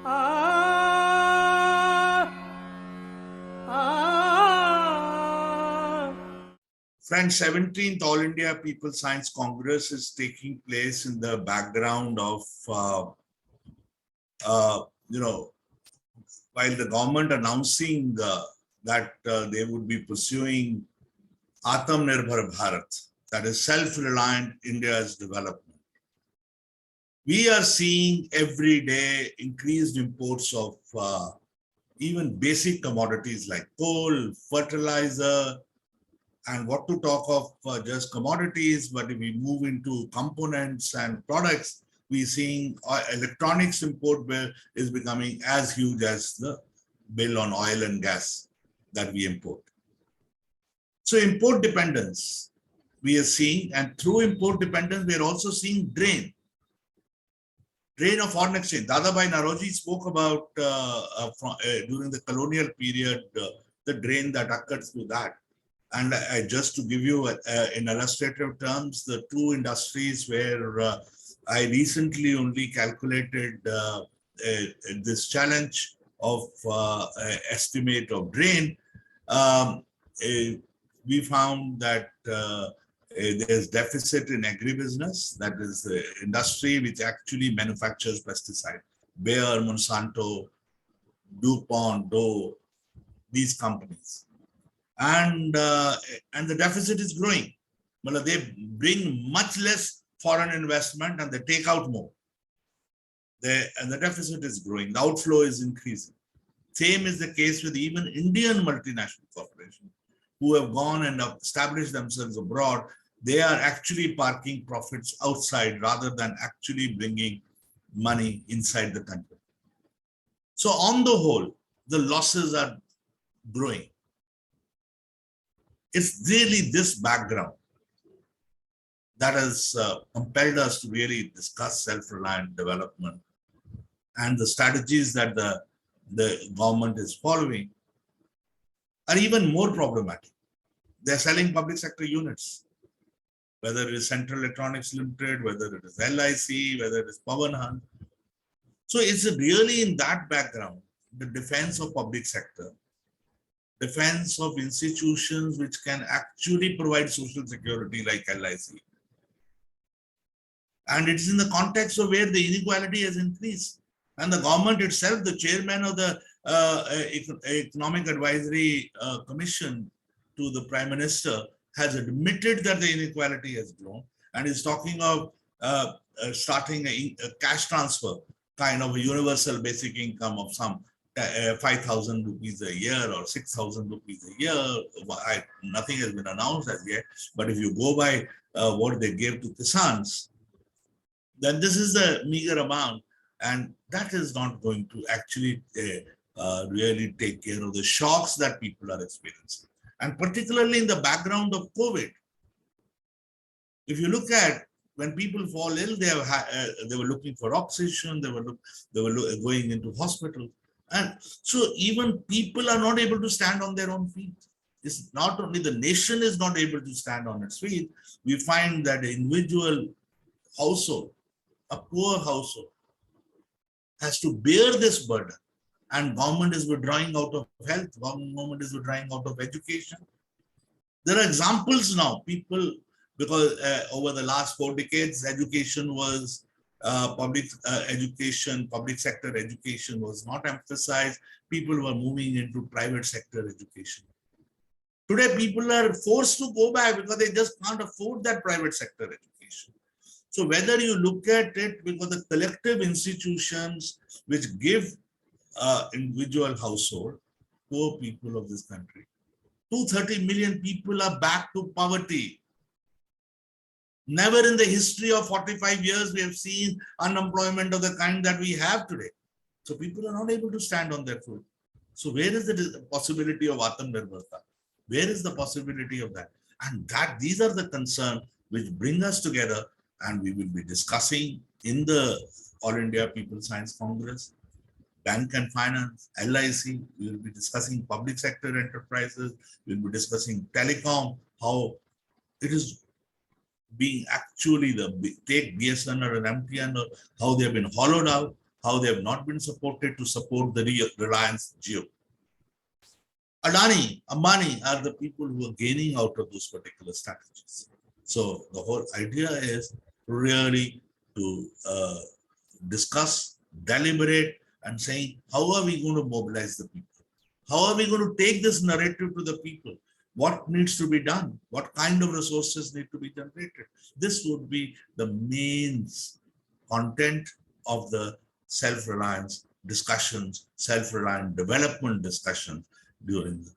Friends, 17th All India People Science Congress is taking place in the background of, while the government announcing that they would be pursuing Atmanirbhar Bharat, that is self-reliant India's development. We are seeing every day increased imports of even basic commodities like coal, fertilizer, and what to talk of just commodities. But if we move into components and products, we're seeing electronics import bill is becoming as huge as the bill on oil and gas that we import. So import dependence we are seeing, and through import dependence, we are also seeing drain of foreign exchange. Dadabhai Naroji spoke about during the colonial period, the drain that occurred through that. And just to give you in illustrative terms, the two industries where I recently only calculated this challenge of estimate of drain, we found that there's deficit in agribusiness, that is the industry which actually manufactures pesticide. Bayer, Monsanto, DuPont, Dow, these companies. And the deficit is growing. Well, they bring much less foreign investment and they take out more. And the deficit is growing. The outflow is increasing. Same is the case with even Indian multinational corporations who have gone and established themselves abroad. They are actually parking profits outside rather than actually bringing money inside the country. So on the whole, the losses are growing. It's really this background that has compelled us to really discuss self-reliant development and the strategies that the government is following are even more problematic. They're selling public sector units, whether it is Central Electronics Limited, whether it is LIC, whether it is Pawan Hunt. So it's really in that background, the defense of public sector, defense of institutions which can actually provide social security like LIC. And it's in the context of where the inequality has increased. And the government itself, the chairman of the Economic Advisory Commission to the Prime Minister, has admitted that the inequality has grown and is talking of starting a cash transfer, kind of a universal basic income of some 5,000 rupees a year or 6,000 rupees a year. Nothing has been announced as yet, but if you go by what they gave to Kisans, then this is the meager amount, and that is not going to actually really take care of the shocks that people are experiencing. And particularly in the background of COVID, if you look at when people fall ill, they were looking for oxygen, they were going into hospital. And so even people are not able to stand on their own feet. It's not only the nation is not able to stand on its feet, we find that an individual household, a poor household, has to bear this burden. And government is withdrawing out of health, government is withdrawing out of education. There are examples now, people, because over the last 4 decades, education was public sector education was not emphasized. People were moving into private sector education. Today, people are forced to go back because they just can't afford that private sector education. So whether you look at it, because the collective institutions which give individual household, poor people of this country, 230 million people are back to poverty. Never in the history of 45 years we have seen unemployment of the kind that we have today. So people are not able to stand on their foot. So where is the possibility of Atmanirbharta? Where is the possibility of that? And these are the concerns which bring us together, and we will be discussing in the All India People Science Congress, bank and finance, LIC, we will be discussing public sector enterprises, we will be discussing telecom, how it is being actually take BSNL or MTN, or how they have been hollowed out, how they have not been supported to support the Reliance Jio. Adani, Ambani are the people who are gaining out of those particular strategies. So the whole idea is really to discuss, deliberate, and saying, how are we going to mobilize the people? How are we going to take this narrative to the people? What needs to be done? What kind of resources need to be generated? This would be the main content of the self-reliance discussions, self-reliant development discussions during the